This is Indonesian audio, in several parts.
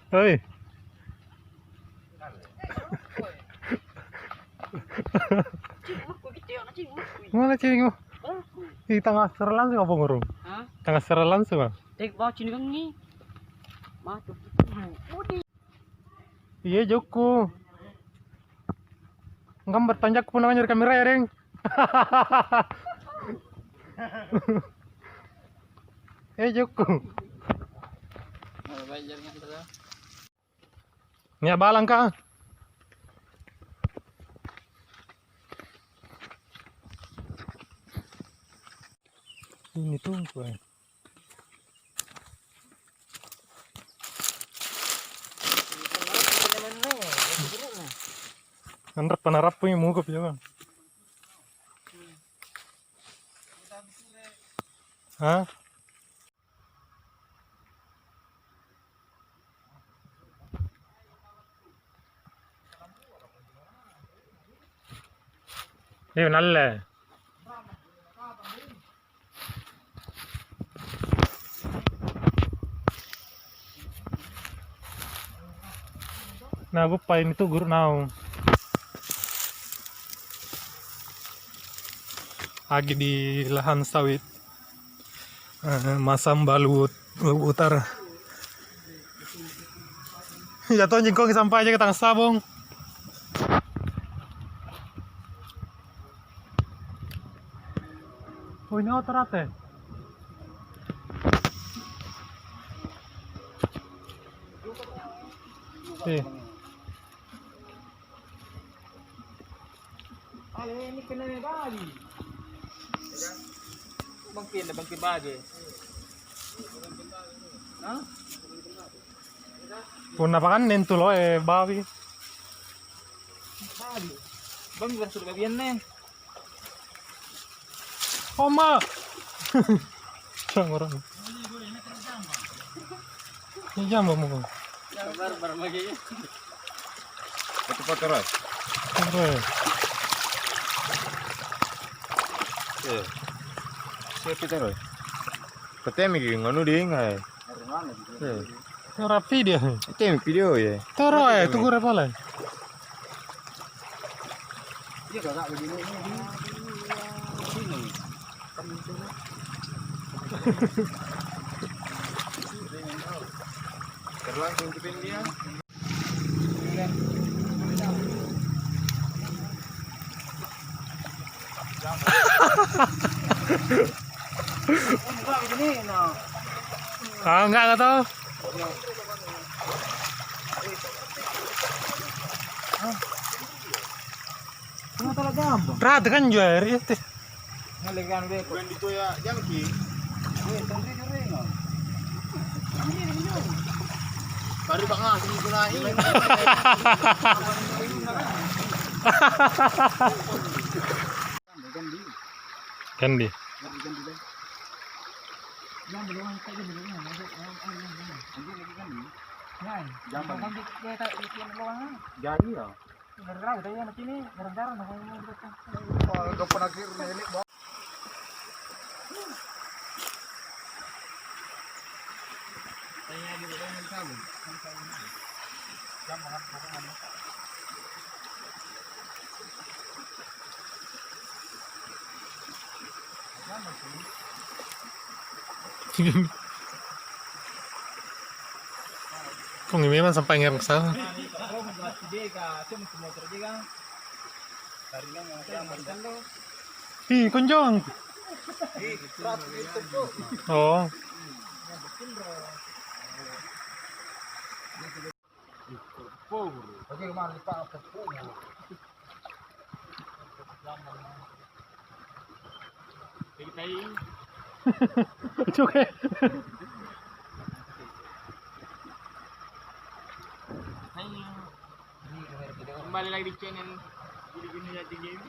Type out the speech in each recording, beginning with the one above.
Hei. Mana cingmu? Di tengah seral langsung apa ngurung? Hah? Tengah seral langsung ah? Tek bawa cini kang ni. Matu. Iya Joko. Engkau bertanjak pun namanya dari kamera ya, Reng. Joko. Nya balang ka. Ini tuh gue. Nanti penarap punya muka ya bang. Hah? நல்ல nah gue paling itu guru now lagi di lahan sawit Masam Balut Utara. Jatuh jengkong sampai aja ke tang sabong. Oh ini otorate. Ini kena bagi. Bangkin bagi. Hah? Pun apa kan nentulo bawi. Bagi. Bang sudah bagian nih. Oma. Orang. Ini jam mau. Sabar lagi. Itu kotor. Siapa itu roy? Ketemu gini nganu dia nggak? Rapi dia. Ketemu video ya. Toro itu gue repale. Dia gak begini sini. Terlangsung ke dia. Enggak tahu. Ano talaga ba? Rada kan jual itu. Naligan be ko. Bukan itu ya jangki. Tangki dire nga. Baru bang ngasih gunain. Kandi. Jadi ya. Kung ini man sampai ngerang sa. Kunjung. Oh. It's okay. Kembali lagi di channel gini-gini aja game.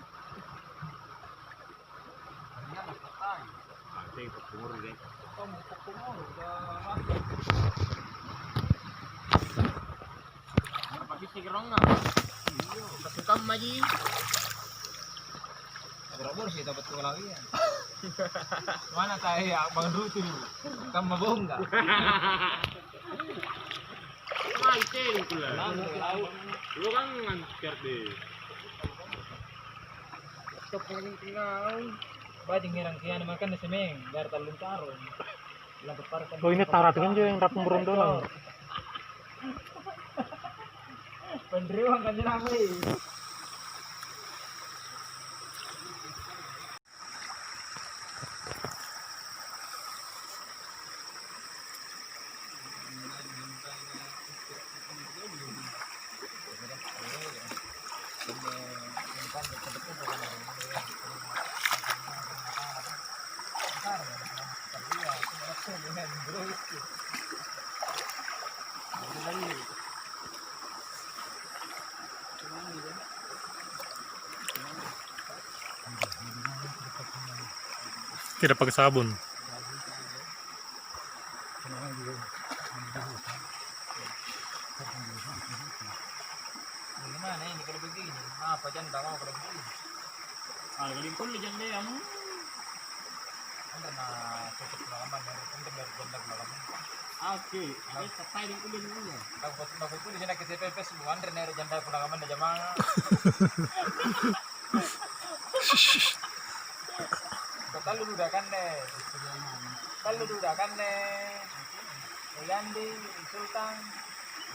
Bisa gerong nggak? Kasukam maji. Berapa sih dapat tuh lagi ya? Mana tahu ya, Bang Rutu. Kamu bohong nggak? ceng pula. Lu kan nganter deh. Stop lagi tinggal. Ba jingirang kian makan na semeng, dar talun taron. Lapat para kan. Oh ini tarat kan juga yang rapung berondo lang. Pendriwang kan ramai. Tidak pakai sabun. Gimana ini kalau begini? Apa jangan mau kalau begini? Ah, galimpun lu jangan deh kamu. Anda na tutup pengalaman dari janda pengalaman. Oke, ini setai di kulit dulu. Aku pun di sini ke TPP semua Andre dari janda pengalaman dari jamaah. Kalau lu udah kan deh. Kalau lu udah kan deh. Yandi, Sultan,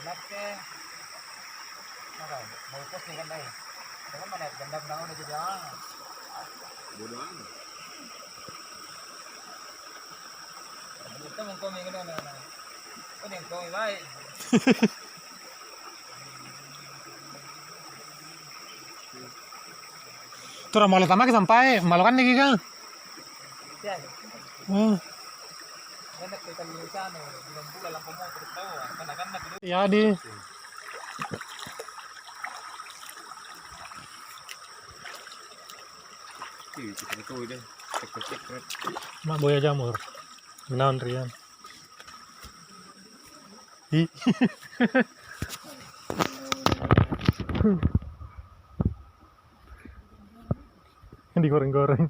Nakke. Maka mau post nih kan deh. Jangan mana janda pengalaman dari jamaah. Bodoh amat. Kita mau komen kan anak-anak. Kau yang komen baik. Tuh malu tambah sampai malu kan lagi kan? Siya. Enak kita lulusan eh. Bilang pula lang mo terus tahu. Kan dulu. Ya di. Kita tahu deh. Cek. Mak boya jamur. Menawan Rian. Hi. Digoreng-goreng.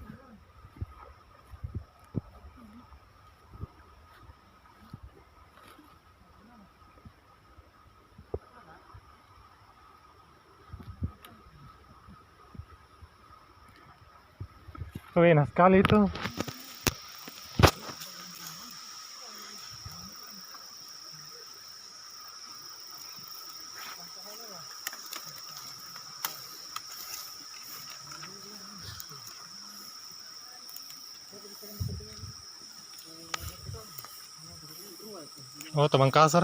Oh, enak sekali itu. Oh, teman kasar.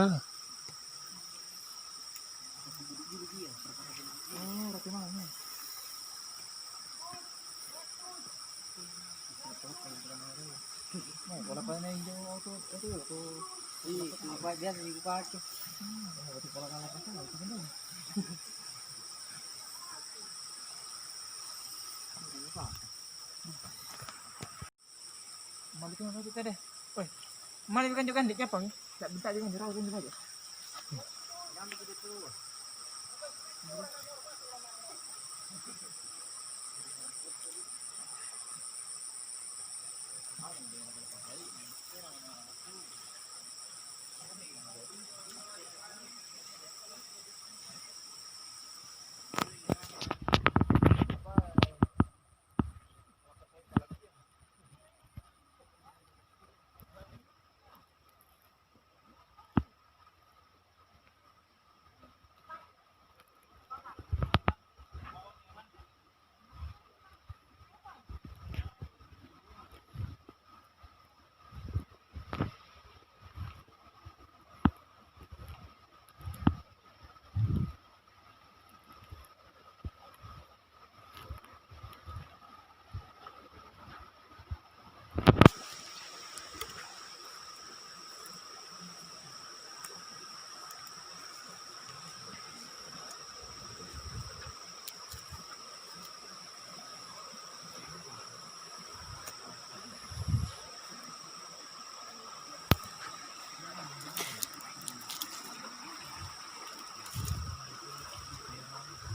Wala pa na yung auto. Ito. Apa dia di park. Ito pala ka lang kasi. Ito na. Mali ka kita deh. Oi. Mali kan juga di Jepang. Tak minta jangan dirau pun aja. Jangan begitu.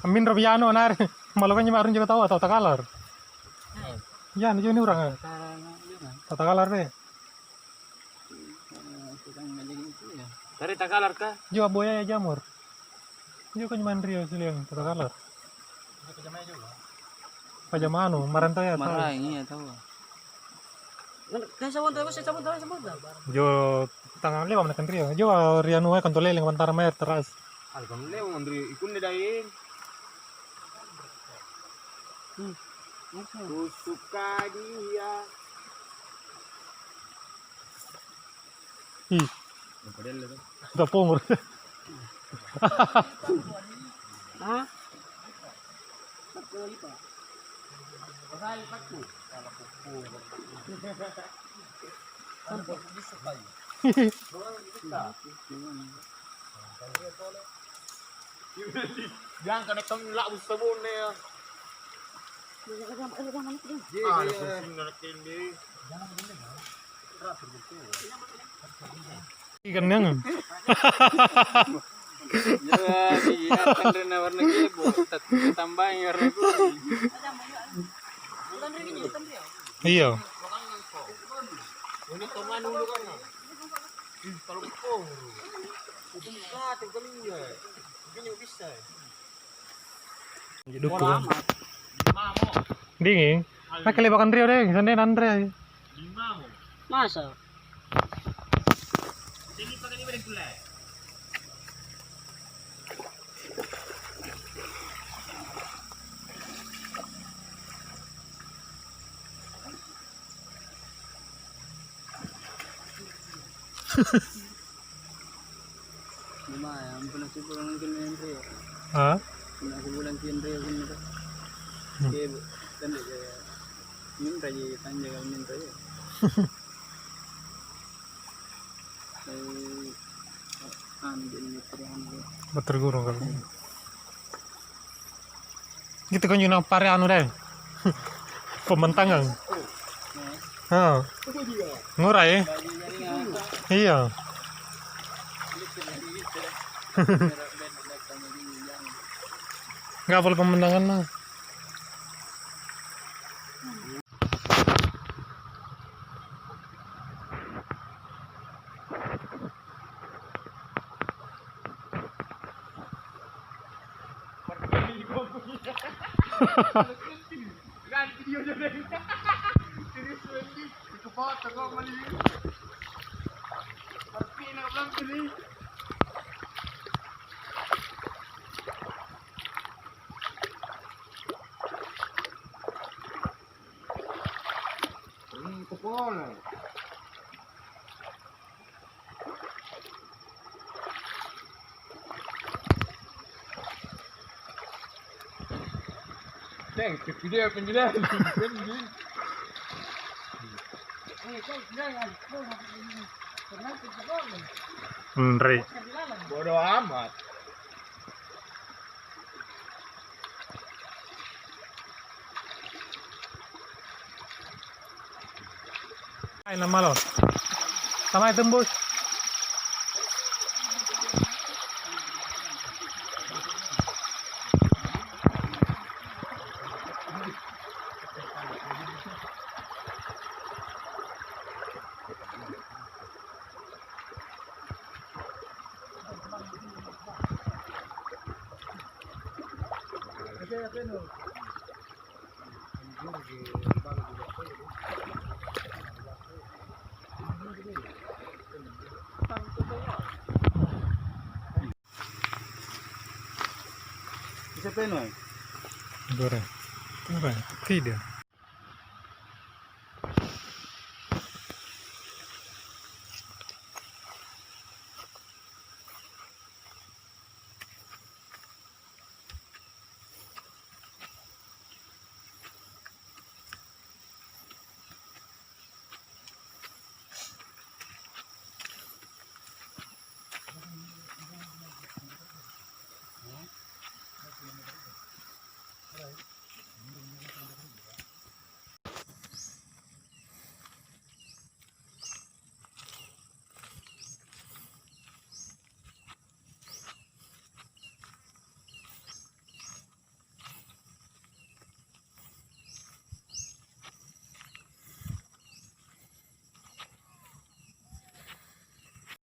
Amin Robiano nar. Malu kan marun juga tahu atau takalar. Ya, ini juga orang. Takalar deh. Dari Takalar kah? Juga boya ya jamur. Yo kan main Rio sih yang kata kalah. Ini kejamnya juga. Pajamano, marantay ya. Maray iya tahu. Kaya sabon tayo, sabon tayo. Yo tangan lima menekan Rio. Yo Riano ay kontole yang antara mayer teras. Alkan leo Andri ikun ni dahin. Ku suka dia. Ih, Padahal itu. udah punggur. Ha? Pasal paku. Kalau kuku. Sampai bisa tayo. Yang kena tenggelak sabun ni. Ikan yang. Ya, iya kan rena warna gini bu, tambahin warna kuning. Iya. Ini teman dulu kan. Kalau kau. Itu enggak tinggal dia. Ini bisa. Duduk Bola tuh. amat. Mamo. Dingin. Nah kelebakan Rio deh, sanden Andre. 5 mo. Masa? Sige pa kanina rin kulay. Lumayan, pinagsipulan ng kinempre. Hah? Pinagsipulan kinempre ako nito. Kaya, tanda kaya, minta aja, tanya kalau minta ya. Ambil meteran ko. Betul guru kalau. Gitu kan yung pare anu deh. Pementangan. Ah. Ngurai. Iya. Nggak boleh pementangan mah. Kan video je deh. Serius lagi. Itu foto kau mali. Tapi nak bilang sini. Kupon. Deng, video penjelas. Andre. Bodoh amat. Ay nama lo. Sama tembus. Isa pa yun, Goreng. Goreng. Tidak.